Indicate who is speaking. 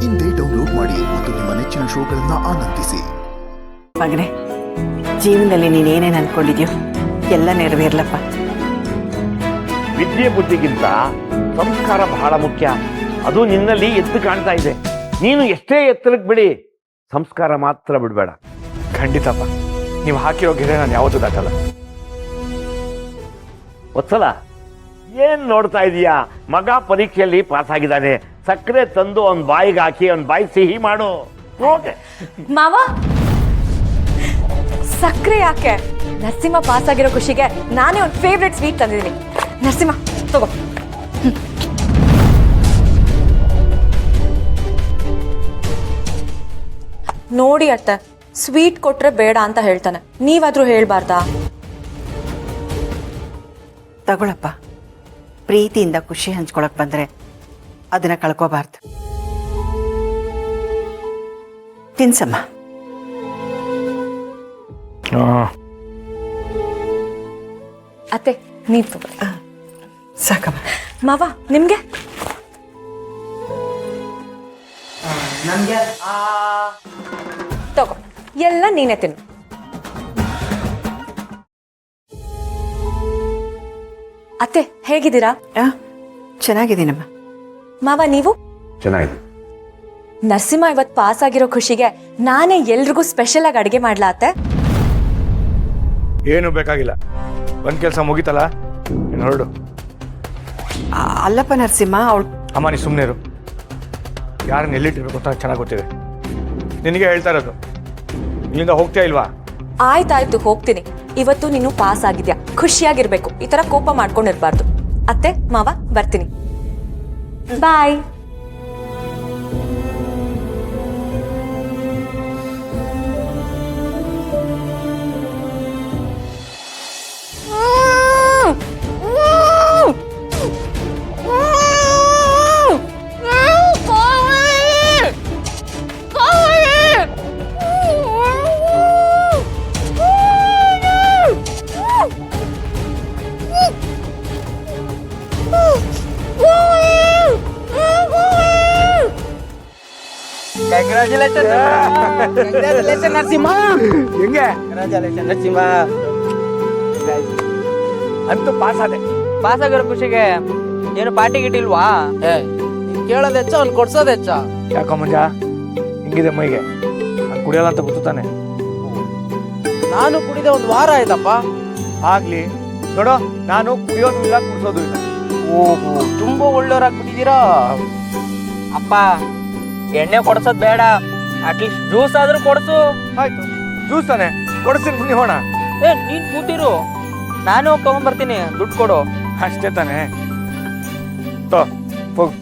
Speaker 1: ಇಂದೇ ಡೌನ್ಲೋಡ್ ಮಾಡಿ ಮತ್ತು ನಿಮ್ಮ ನೆಚ್ಚಿನ ಶೋಗಳನ್ನ ಆನಂದಿಸಿ.
Speaker 2: ಮಗನೇ, ಜೀವನದಲ್ಲಿ ನೀನೇನೇನು ಅನ್ಕೊಂಡಿದ್ಯೋ ಎಲ್ಲ ನೆರವೇರ್ಲಪ್ಪ.
Speaker 3: ವಿದ್ಯೆ ಬುದ್ಧಿಗಿಂತ ಸಂಸ್ಕಾರ ಬಹಳ ಮುಖ್ಯ. ಅದು ನಿನ್ನಲ್ಲಿ ಎದ್ದು ಕಾಣ್ತಾ ಇದೆ. ನೀನು ಎಷ್ಟೇ ಎತ್ತರಕ್ಕೆ ಬಿಡಿ, ಸಂಸ್ಕಾರ ಮಾತ್ರ ಬಿಡಬೇಡ.
Speaker 4: ಖಂಡಿತಪ್ಪ, ನೀವು ಹಾಕಿರೋ ಗೆರೆ ನಾನು ಯಾವತ್ತೂ ದಾಟಲ್ಲ.
Speaker 3: ವತ್ಸಲ, ಏನ್ ನೋಡ್ತಾ ಇದೀಯಾ? ಮಗ ಪರೀಕ್ಷೆಯಲ್ಲಿ ಪಾಸ್ ಆಗಿದ್ದಾನೆ. ಸಕ್ಕರೆ ತಂದು ಅವನ ಬಾಯಿಗೆ ಹಾಕಿ ಅವನ ಬಾಯಿ ಸಿಹಿ ಮಾಡು. ಹೋಗೆ
Speaker 5: ಮಾವ, ಸಕ್ಕರೆ ಯಾಕೆ? ನರಸಿಂಹ ಪಾಸ್ ಆಗಿರೋ ಖುಷಿಗೆ ನಾನೇ ಒಂದು ಫೇವ್ರೆಟ್ ಸ್ವೀಟ್ ತಂದಿದ್ದೀನಿ. ನರಸಿಂಹ ತಗೋ. ನೋಡಿ ಅತ್ತೆ, ಸ್ವೀಟ್ ಕೊಟ್ರೆ ಬೇಡ ಅಂತ ಹೇಳ್ತಾನೆ, ನೀವಾದ್ರೂ ಹೇಳ್ಬಾರ್ದಾ?
Speaker 2: ತಗೊಳಪ್ಪ. ಪ್ರೀತಿಯಿಂದ ಖುಷಿ ಹಂಚ್ಕೊಳಕ್ ಬಂದ್ರೆ ಅದನ್ನ ಕಳ್ಕೋಬಾರ್ದು. ತಿನ್ಸಮ್ಮ.
Speaker 5: ಅತ್ತೆ, ನೀವ್ ತಗೋ.
Speaker 2: ಸಾಕಮ್ಮ.
Speaker 5: ಮಾವ, ನಿಮ್ಗೆ? ತಗೋ, ಎಲ್ಲ ನೀನೇ ತಿನ್ನು. ಅತ್ತೆ, ಹೇಗಿದ್ದೀರಾ?
Speaker 2: ಚೆನ್ನಾಗಿದ್ದೀನಮ್ಮ.
Speaker 5: ಮಾವ, ನೀವು?
Speaker 3: ಚೆನ್ನಾಗಿದೆ.
Speaker 5: ನರಸಿಂಹ ಇವತ್ತು ಪಾಸ್ ಆಗಿರೋ ಖುಷಿಗೆ ನಾನೇ ಎಲ್ರಿಗೂ ಸ್ಪೆಷಲ್ ಆಗಿ ಅಡಿಗೆ ಮಾಡ್ಲಾ ಅತ್ತೆ?
Speaker 4: ಏನು ಬೇಕಾಗಿಲ್ಲ, ಒಂದ್ ಕೆಲಸ ಮುಗಿತಲ್ಲ, ನೀನು ಹೊರಡು.
Speaker 2: ಅಲ್ಲಪ್ಪ ನರಸಿಂಹ, ಅವಳು
Speaker 4: ಅಮ್ಮ ನೀ ಸುಮ್ಮನೆ ಇರು. ಯಾರನ್ನ ಎಲ್ಲಿಟ್ಟಿರ್ಬೇಕು ಅಂತ ಚೆನ್ನಾಗಿ ಗೊತ್ತಿದೆ. ನಿನಗೆ ಹೇಳ್ತಾ ಇರೋದು, ಇಲ್ಲಿಂದ ಹೋಗ್ತೀಯಾ ಇಲ್ವಾ?
Speaker 5: ಆಯ್ತಾಯ್ತು, ಹೋಗ್ತೀನಿ. ಇವತ್ತು ನೀನು ಪಾಸ್ ಆಗಿದ್ಯಾ, ಖುಷಿಯಾಗಿರ್ಬೇಕು. ಈ ತರ ಕೋಪ ಮಾಡ್ಕೊಂಡಿರ್ಬಾರ್ದು. ಅತ್ತೆ, ಮಾವ, ಬರ್ತೀನಿ. ಬಾಯ್.
Speaker 6: ನರಸಿಂಹ.
Speaker 4: ಹೆಂಗೆ
Speaker 6: ನರಸಿಂಹ
Speaker 4: ಅಂತೂ ಪಾಸ್ ಆದೆ.
Speaker 6: ಪಾಸ್ ಆಗಿರೋ ಖುಷಿಗೆ ಏನು ಪಾರ್ಟಿ ಗಿಟ್ಟಿಲ್ವಾ? ನೀನ್ ಕೇಳೋದ್ ಹೆಚ್ಚ, ಅವ್ನು ಕೊಡ್ಸೋದ್ ಹೆಚ್ಚ.
Speaker 4: ಯಾಕೋ ಮಂಜ, ಹಿಂಗಿದೆ ಮೈಗೆ? ನಾನು ಕುಡಿಯಲ್ಲ ಅಂತ ಗೊತ್ತು ತಾನೆ.
Speaker 6: ನಾನು ಕುಡಿದೆ 1 ವಾರ ಆಯ್ತಪ್ಪ.
Speaker 4: ಆಗ್ಲಿ ನೋಡೋ, ನಾನು ಕುಡಿಯೋದು ಇಲ್ಲ, ಕುಡಿಸೋದು ಇಲ್ಲ.
Speaker 6: ಓಹೋ, ತುಂಬಾ ಒಳ್ಳೆಯವ್ರಾಗ್ಬಿಟ್ಟಿದ್ದೀರಾ. ಅಪ್ಪ, ಎಣ್ಣೆ ಕೊಡ್ಸೋದ್ ಬೇಡ, ಅಟ್ಲೀಸ್ಟ್ ಜ್ಯೂಸ್ ಆದ್ರೂ ಕೊಡ್ಸು.
Speaker 4: ಆಯ್ತು, ಜ್ಯೂಸ್ ತಾನೆ ಕೊಡಿಸ್ತೀನಿ, ಬನ್ನಿ ಹೋಣ.
Speaker 6: ನೀನ್ ಕೂತಿರು, ನಾನು ತಗೊಂಡ್ಬರ್ತೀನಿ. ದುಡ್ಡು ಕೊಡು.
Speaker 4: ಅಷ್ಟೇ ತಾನೆ. ತೋ ಹೋಗು.